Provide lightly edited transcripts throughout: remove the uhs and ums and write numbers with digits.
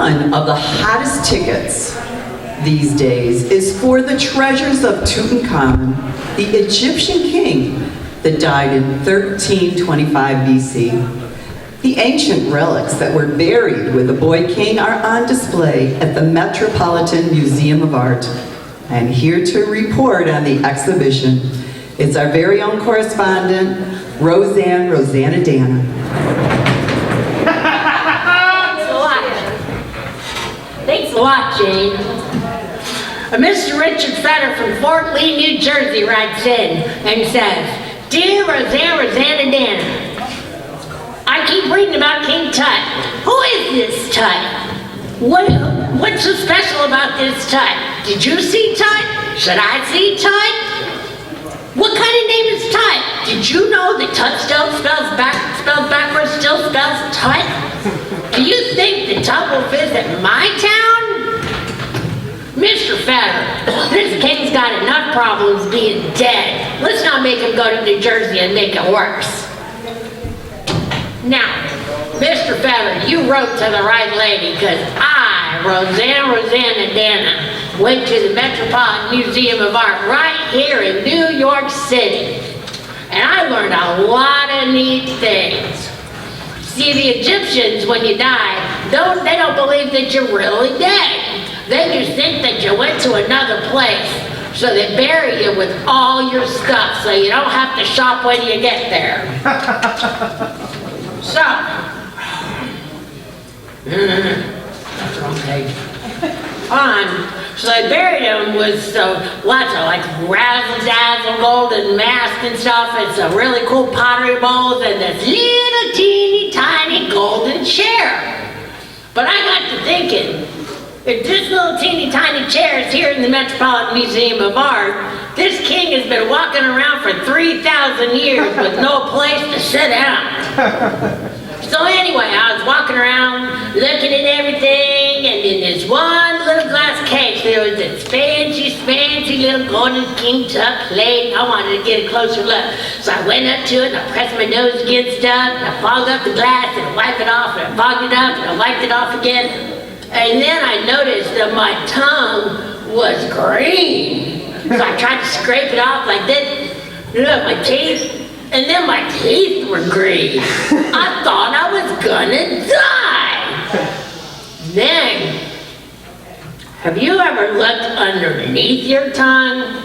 One of the hottest tickets these days is for the treasures of Tutankhamun, the Egyptian king that died in 1325 BC. The ancient relics that were buried with the boy king are on display at the Metropolitan Museum of Art. And here to report on the exhibition is our very own correspondent, Roseannadanna. Thanks a lot, Jane. Mr. Richard Fetter from Fort Lee, New Jersey writes in and says, "Dear Roseannadanna, I keep reading about King Tut. Who is this Tut? What's so special about this Tut? Did you see Tut? Should I see Tut? What kind of name is Tut? Did you know that Tut still spelled backwards still spells Tut? Do you think that Tut will visit my town? Mr. Fetter, this king's got enough problems being dead. Let's not make him go to New Jersey and make it worse." Now, Mr. Fetter, you wrote to the right lady, because I, Roseannadanna, went to the Metropolitan Museum of Art right here in New York City. And I learned a lot of neat things. See, the Egyptians, when you die, they don't believe that you're really dead. They just think that you went to another place. So they bury you with all your stuff so you don't have to shop when you get there. So, that's the wrong page. So they buried him with lots of like razzle-dazzle golden mask and stuff, and some really cool pottery bowls, and this little teeny tiny golden chair. But I got to thinking, if this little teeny tiny chair is here in the Metropolitan Museum of Art, this king has been walking around for 3,000 years with no place to sit down. So anyway, I was walking around looking at everything, and in this one little glass case there was this fancy little golden King Tut plate. I wanted to get a closer look. So I went up to it and I pressed my nose against it, and I fogged up the glass and I wiped it off, and I fogged it up and I wiped it off again. And then I noticed that my tongue was green. So I tried to scrape it off like this. Look, my teeth. And then my teeth were green. I thought I was gonna die. Then, have you ever looked underneath your tongue?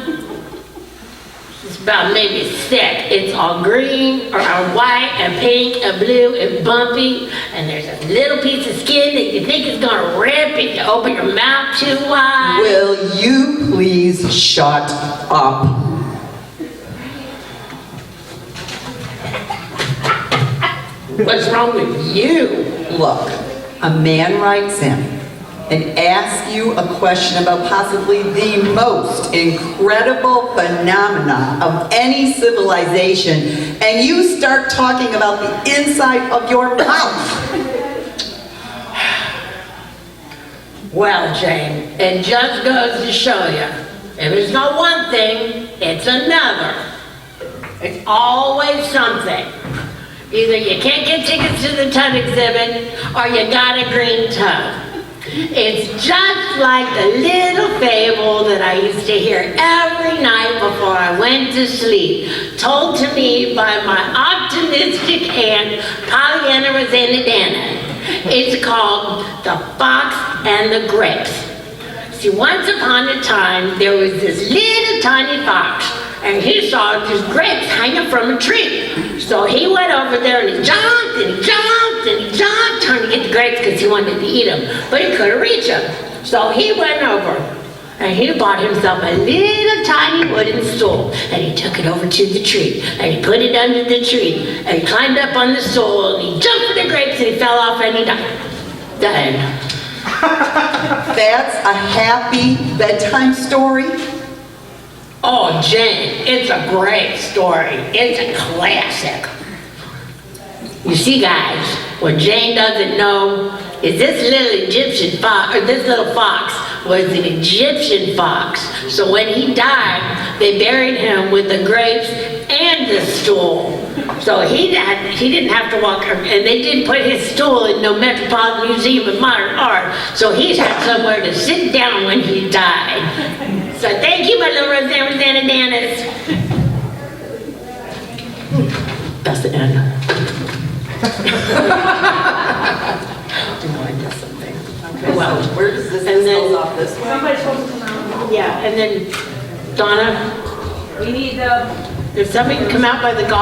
It's about maybe thick. It's all green, or white, and pink, and blue, and bumpy. And there's a little piece of skin that you think is gonna rip if you open your mouth too wide. Will you please shut up? What's wrong with you? Look, a man writes in and asks you a question about possibly the most incredible phenomena of any civilization, and you start talking about the inside of your mouth. Well, Jane, it just goes to show you, if it's not one thing, it's another. It's always something. Either you can't get tickets to the Tut exhibit, or you got a green tongue. It's just like the little fable that I used to hear every night before I went to sleep, told to me by my optimistic aunt, Pollyanna Roseannadanna. It's called The Fox and the Grapes. See, once upon a time, there was this little tiny fox, and he saw these grapes hanging from a tree. So he went over there and he jumped and he jumped and he jumped trying to get the grapes because he wanted to eat them, but he couldn't reach them. So he went over and he bought himself a little tiny wooden stool, and he took it over to the tree and he put it under the tree, and he climbed up on the stool and he jumped for the grapes and he fell off and he died. Done. That's a happy bedtime story? Oh, Jane, it's a great story. It's a classic. You see, guys, what Jane doesn't know is this little fox was an Egyptian fox. So when he died, they buried him with the grapes and the stool. So he didn't have to walk, and they didn't put his stool in no Metropolitan Museum of Modern Art, so he's had somewhere to sit down when he died. So thank you, my little Roseannadannas. That's the end. I missed something. Okay, Well, so where does this, and then- goes off this way? Somebody's supposed to come out. Yeah, and then Donna, We need the if somebody can come out by the golf